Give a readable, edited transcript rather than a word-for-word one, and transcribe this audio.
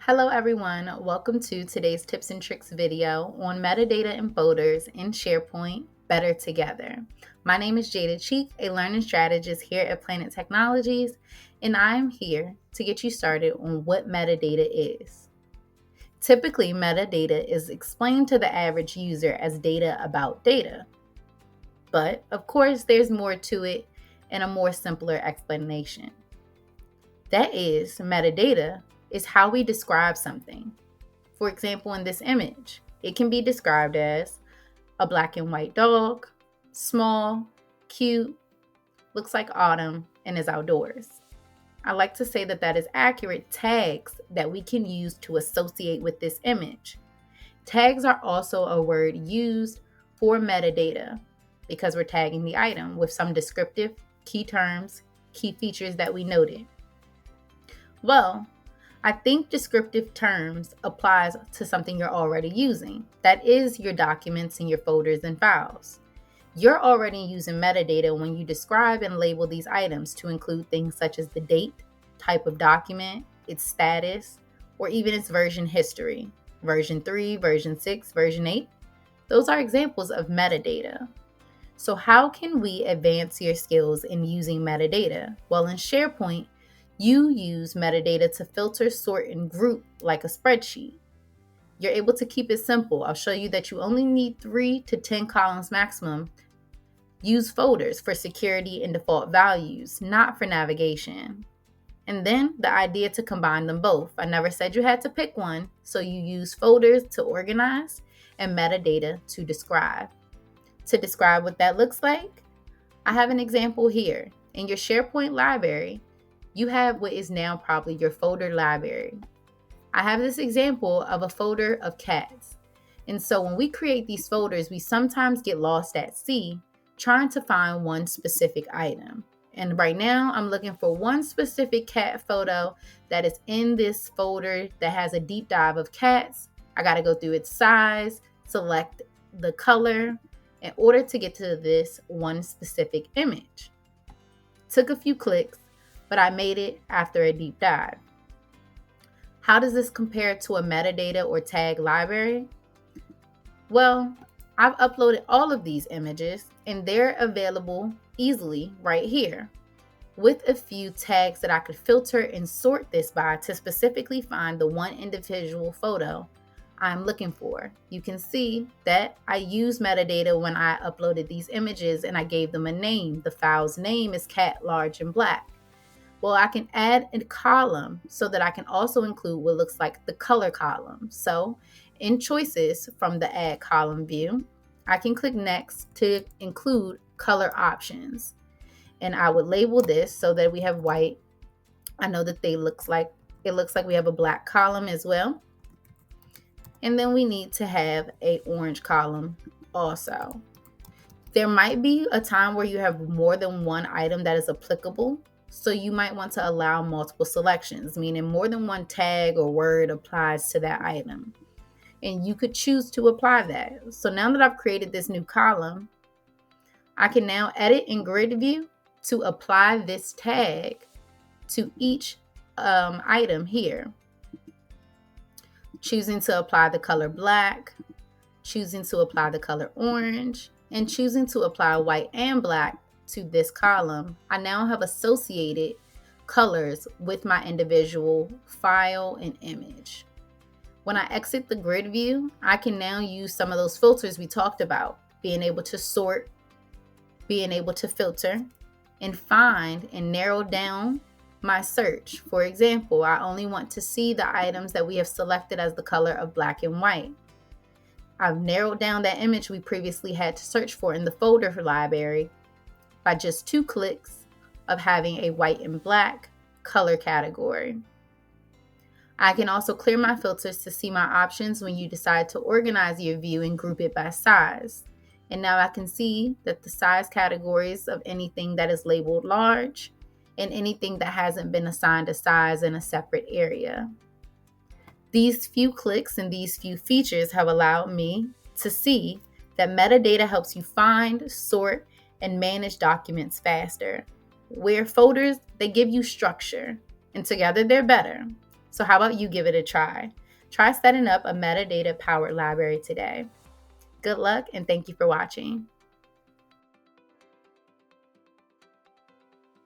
Hello everyone, welcome to today's tips and tricks video on metadata and folders in SharePoint Better Together. My name is Jada, a learning strategist here at Planet Technologies, and I am here to get you started on what metadata is. Typically, metadata is explained to the average user as data about data, but of course there's more to it and a more simpler explanation. That is, metadata is how we describe something. For example, in this image, it can be described as a black and white dog, small, cute, looks like autumn, and is outdoors. I like to say that is accurate tags that we can use to associate with this image. Tags are also a word used for metadata because we're tagging the item with some descriptive key terms, key features that we noted. Well, I think descriptive terms applies to something you're already using. That is your documents and your folders and files. You're already using metadata when you describe and label these items to include things such as the date, type of document, its status, or even its version history. Version 3, version 6, version 8. Those are examples of metadata. So how can we advance your skills in using metadata? Well, in SharePoint, you use metadata to filter, sort, and group like a spreadsheet. You're able to keep it simple. I'll show you that you only need 3 to 10 columns maximum. Use folders for security and default values, not for navigation. And then the idea to combine them both. I never said you had to pick one, so you use folders to organize and metadata to describe. To describe what that looks like, I have an example here. In your SharePoint library, you have what is now probably your folder library. I have this example of a folder of cats. And so when we create these folders, we sometimes get lost at sea trying to find one specific item. And right now I'm looking for one specific cat photo that is in this folder that has a deep dive of cats. I got to go through its size, select the color in order to get to this one specific image. Took a few clicks, but I made it after a deep dive. How does this compare to a metadata or tag library? Well, I've uploaded all of these images and they're available easily right here with a few tags that I could filter and sort this by to specifically find the one individual photo I'm looking for. You can see that I used metadata when I uploaded these images and I gave them a name. The file's name is cat large and black. Well, I can add a column so that I can also include what looks like the color column. So in choices from the add column view, I can click next to include color options. And I would label this so that we have white. I know that it looks like we have a black column as well. And then we need to have an orange column also. There might be a time where you have more than one item that is applicable. So you might want to allow multiple selections, meaning more than one tag or word applies to that item. And you could choose to apply that. So now that I've created this new column, I can now edit in grid view to apply this tag to each item here. Choosing to apply the color black, choosing to apply the color orange, and choosing to apply white and black to this column, I now have associated colors with my individual file and image. When I exit the grid view, I can now use some of those filters we talked about, being able to sort, being able to filter, and find and narrow down my search. For example, I only want to see the items that we have selected as the color of black and white. I've narrowed down that image we previously had to search for in the folder library by just 2 clicks of having a white and black color category. I can also clear my filters to see my options when you decide to organize your view and group it by size. And now I can see that the size categories of anything that is labeled large and anything that hasn't been assigned a size in a separate area. These few clicks and these few features have allowed me to see that metadata helps you find, sort, and manage documents faster. Where folders, they give you structure, and together they're better. So how about you give it a try? Try setting up a metadata-powered library today. Good luck, and thank you for watching.